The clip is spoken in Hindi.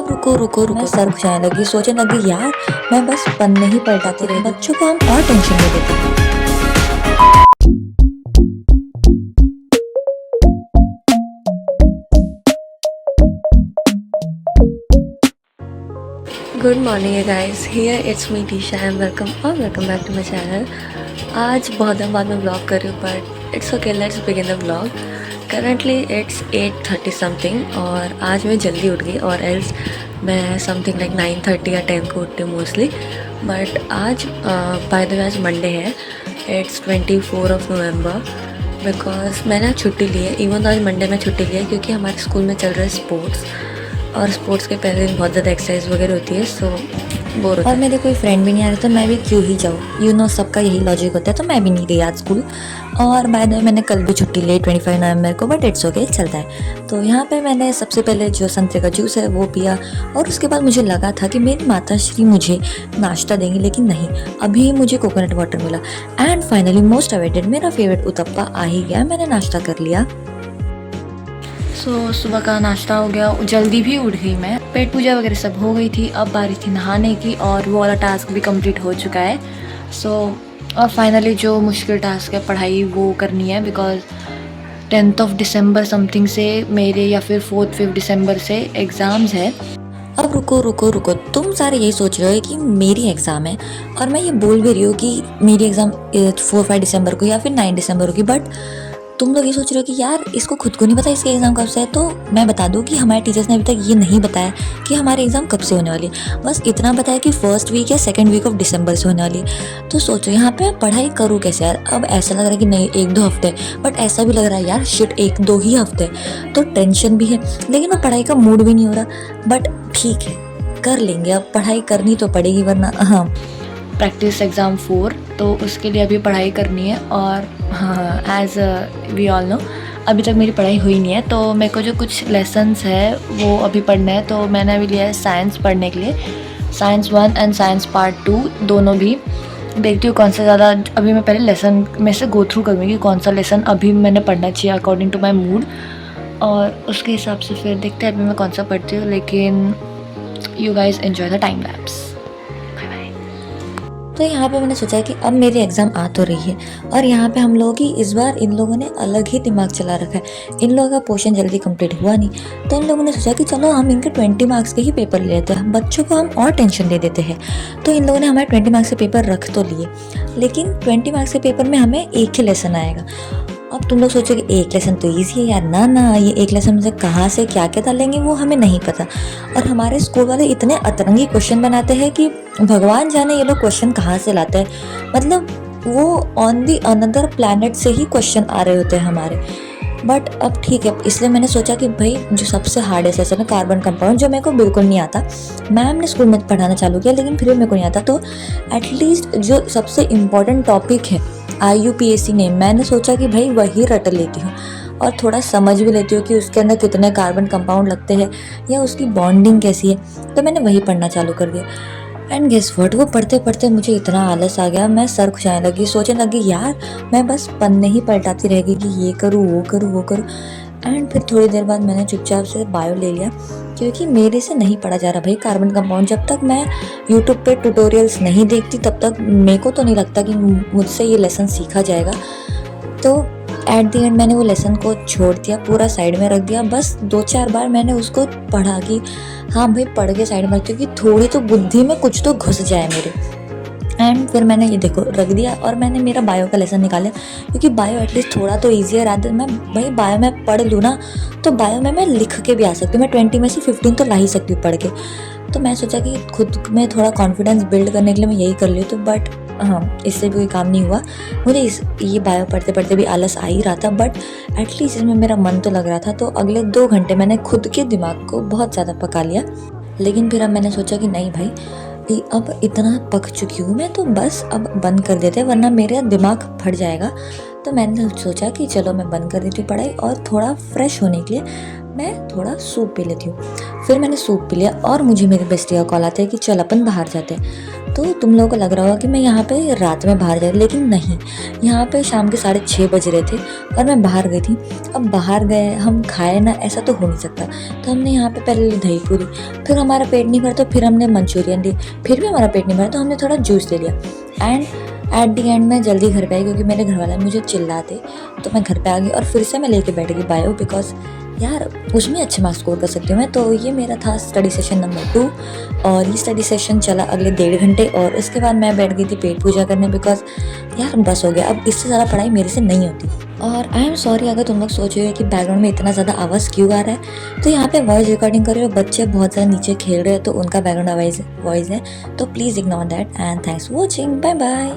अब रुको रुको रुको, मैं सर खुशाने लगी, सोचने लगी यार मैं बस पन्ने ही पलटाती रही, बच्चों को हम और टेंशन दे देते हैं। गुड मॉर्निंग है guys, here it's me Tisha and welcome back to my channel. आज बहुत दिन बाद मैं व्लॉग कर रही हूँ but it's okay, let's begin the vlog. Currently it's 8:30 something और आज मैं जल्दी उठ गई, और एल्स मैं समथिंग लाइक 9:30 या 10 को उठती हूँ मोस्टली। बट आज बाय द वे आज मंडे है, इट्स 24 नवंबर, बिकॉज मैंने आज छुट्टी ली है। इवन आज मंडे में छुट्टी ली है क्योंकि हमारे स्कूल में चल रहा है स्पोर्ट्स, और स्पोर्ट्स के पहले दिन बहुत ज़्यादा एक्सरसाइज वगैरह होती है, सो बोर होता है। और मेरे कोई फ्रेंड भी नहीं आ रहा तो मैं भी क्यों ही जाऊँ, सबका यही लॉजिक होता है, तो मैं भी नहीं गई आज स्कूल। और बाय द वे मैंने कल भी छुट्टी ली 25 नवंबर को, बट इट्स ओके, चलता है। तो यहाँ पे मैंने सबसे पहले जो संतरे का जूस है वो पिया, और उसके बाद मुझे लगा था कि मेरी माता श्री मुझे नाश्ता देंगी, लेकिन नहीं, अभी मुझे कोकोनट वाटर मिला। एंड फाइनली मोस्ट अवेटेड मेरा फेवरेट उत्तप्पा आ ही गया, मैंने नाश्ता कर लिया। सुबह का नाश्ता हो गया, जल्दी भी उठ गई मैं, पेट पूजा वगैरह सब हो गई थी। अब बारी थी नहाने की, और वो वाला टास्क भी कंप्लीट हो चुका है। और फाइनली जो मुश्किल टास्क है पढ़ाई वो करनी है, बिकॉज 10 दिसंबर समथिंग से मेरे, या फिर 4 दिसंबर से एग्ज़ाम्स है। अब रुको रुको रुको, तुम सारे यही सोच रहे हो कि मेरी एग्ज़ाम है, और मैं ये बोल भी रही हूँ कि मेरी एग्ज़ाम 4-5 दिसंबर को या फिर 9 दिसंबर को, बट तुम लोग ये सोच रहे हो कि यार इसको खुद को नहीं पता इसके एग्ज़ाम कब से है। तो मैं बता दूं कि हमारे टीचर्स ने अभी तक ये नहीं बताया कि हमारे एग्ज़ाम कब से होने वाली है, बस इतना बताया कि फर्स्ट वीक या सेकंड वीक ऑफ दिसंबर से होने वाली है। तो सोचो यहाँ पे पढ़ाई करूँ कैसे यार। अब ऐसा लग रहा है कि नहीं 1-2 हफ्ते, बट ऐसा भी लग रहा है यार शिट 1-2 ही हफ्ते। तो टेंशन भी है, लेकिन वो पढ़ाई का मूड भी नहीं हो रहा। बट ठीक है, कर लेंगे, अब पढ़ाई करनी तो पड़ेगी, वरना हाँ प्रैक्टिस एग्ज़ाम 4, तो उसके लिए अभी पढ़ाई करनी है। और हाँ, एज वी ऑल नो, अभी तक मेरी पढ़ाई हुई नहीं है, तो मेरे को जो कुछ लेसन्स है वो अभी पढ़ना है। तो मैंने अभी लिया है साइंस पढ़ने के लिए, साइंस 1 एंड साइंस पार्ट 2 दोनों भी। देखती हूँ कौन सा ज़्यादा, अभी मैं पहले लेसन में से गो थ्रू करूँगी कि कौन सा लेसन अभी मैंने पढ़ना चाहिए अकॉर्डिंग टू माई मूड, और उसके हिसाब से फिर देखते हैं अभी मैं कौन सा पढ़ती हूँ। लेकिन you guys enjoy the time lapse. तो यहाँ पे मैंने सोचा कि अब मेरी एग्ज़ाम आ तो रही है, और यहाँ पे हम लोगों की इस बार इन लोगों ने अलग ही दिमाग चला रखा है। इन लोगों का पोर्शन जल्दी कंप्लीट हुआ नहीं, तो इन लोगों ने सोचा कि चलो हम इनके 20 मार्क्स के ही पेपर ले लेते हैं, बच्चों को हम और टेंशन दे देते हैं। तो इन लोगों ने हमारे 20 मार्क्स के पेपर रख तो लिए, लेकिन 20 मार्क्स के पेपर में हमें एक ही लेसन आएगा। अब तुम लोग सोचोगे एक लेसन तो ईजी है यार, ना ये एक लेसन में कहाँ से क्या क्या डालेंगे वो हमें नहीं पता। और हमारे स्कूल वाले इतने अतरंगी क्वेश्चन बनाते हैं कि भगवान जाने ये लोग क्वेश्चन कहाँ से लाते हैं। मतलब वो ऑन दी अनदर प्लैनेट से ही क्वेश्चन आ रहे होते हैं हमारे। बट अब ठीक है, इसलिए मैंने सोचा कि भाई जो सबसे हार्डेस्ट सेशन है कार्बन कंपाउंड, जो मेरे को बिल्कुल नहीं आता, मैम ने स्कूल में पढ़ाना चालू किया लेकिन फिर भी मेरे को नहीं आता, तो एटलीस्ट जो सबसे इम्पॉर्टेंट टॉपिक है IUPAC ने, मैंने सोचा कि भाई वही रट लेती हूँ और थोड़ा समझ भी लेती हूँ कि उसके अंदर कितने कार्बन कंपाउंड लगते हैं या उसकी बॉन्डिंग कैसी है। तो मैंने वही पढ़ना चालू कर दिया, एंड गेस व्हाट, वो पढ़ते पढ़ते मुझे इतना आलस आ गया, मैं सर खुशाने लगी, सोचने लगी यार मैं बस पन्ने ही पलटाती रहेगी कि ये करूँ वो करूँ वो करूँ। एंड फिर थोड़ी देर बाद मैंने चुपचाप से बायो ले लिया, क्योंकि मेरे से नहीं पढ़ा जा रहा भाई कार्बन कंपाउंड। जब तक मैं यूट्यूब पे ट्यूटोरियल्स नहीं देखती तब तक मेरे को तो नहीं लगता कि मुझसे ये लेसन सीखा जाएगा। तो एट द एंड मैंने वो लेसन को छोड़ दिया, पूरा साइड में रख दिया। बस 2-4 बार मैंने उसको पढ़ा कि हाँ भाई पढ़ के साइड में रखती हूँ कि थोड़ी तो बुद्धि में कुछ तो घुस जाए मेरे। एंड फिर मैंने ये देखो रख दिया, और मैंने मेरा बायो का लेसन निकाला, क्योंकि बायो एटलीस्ट थोड़ा तो ईजी है। रात मैं भाई बायो में पढ़ लूँ ना, तो बायो में मैं लिख के भी आ सकती हूँ, मैं 20 में से 15 तो ला ही सकती हूँ पढ़ के। तो मैं सोचा कि खुद में थोड़ा कॉन्फिडेंस बिल्ड करने के लिए मैं यही कर ली। तो बट हाँ, इससे भी कोई काम नहीं हुआ। मुझे ये बायो पढ़ते पढ़ते भी आलस आ ही रहा था, बट एटलीस्ट इसमें मेरा मन तो लग रहा था। तो अगले 2 घंटे मैंने खुद के दिमाग को बहुत ज़्यादा पका लिया। लेकिन फिर अब मैंने सोचा कि नहीं भाई, अब इतना पक चुकी हूँ मैं, तो बस अब बंद कर देते हैं, वरना मेरा दिमाग फट जाएगा। तो मैंने सोचा कि चलो मैं बंद कर देती हूँ पढ़ाई, और थोड़ा फ्रेश होने के लिए मैं थोड़ा सूप पी लेती हूँ। फिर मैंने सूप पी लिया और मुझे मेरी बेस्टी का कॉल आता है कि चल अपन बाहर जाते हैं। तो तुम लोगों को लग रहा होगा कि मैं यहाँ पे रात में बाहर जा रही, लेकिन नहीं, यहाँ पे शाम के 6:30 बज रहे थे और मैं बाहर गई थी। अब बाहर गए हम खाए ना, ऐसा तो हो नहीं सकता। तो हमने यहाँ पे पहले ली दही पूरी, फिर हमारा पेट नहीं भरा तो फिर हमने मंचूरियन ली, फिर भी हमारा पेट नहीं भरा तो हमने थोड़ा जूस ले लिया। एंड एट दी एंड मैं जल्दी घर पे आई क्योंकि मेरे घर वाले मुझे चिल्लाते, तो मैं घर पे आ गई और फिर से मैं लेके बैठ गई बायो, बिकॉज यार उसमें अच्छे मार्क्स स्कोर कर सकती हूँ मैं। तो ये मेरा था स्टडी सेशन नंबर 2 और ये स्टडी सेशन चला अगले 1.5 घंटे और उसके बाद मैं बैठ गई थी पेट पूजा करने, बिकॉज यार बस हो गया, अब इससे ज़्यादा पढ़ाई मेरे से नहीं होती। और आई एम सॉरी अगर तुम लोग सोच रहे हो कि बैकग्राउंड में इतना ज़्यादा आवाज़ क्यों आ रहा है। तो यहाँ पे वॉइस रिकॉर्डिंग कर रहे हो, बच्चे बहुत ज़्यादा नीचे खेल रहे हैं तो उनका बैकग्राउंड वॉइस है, तो please ignore that and thanks for watching, bye bye.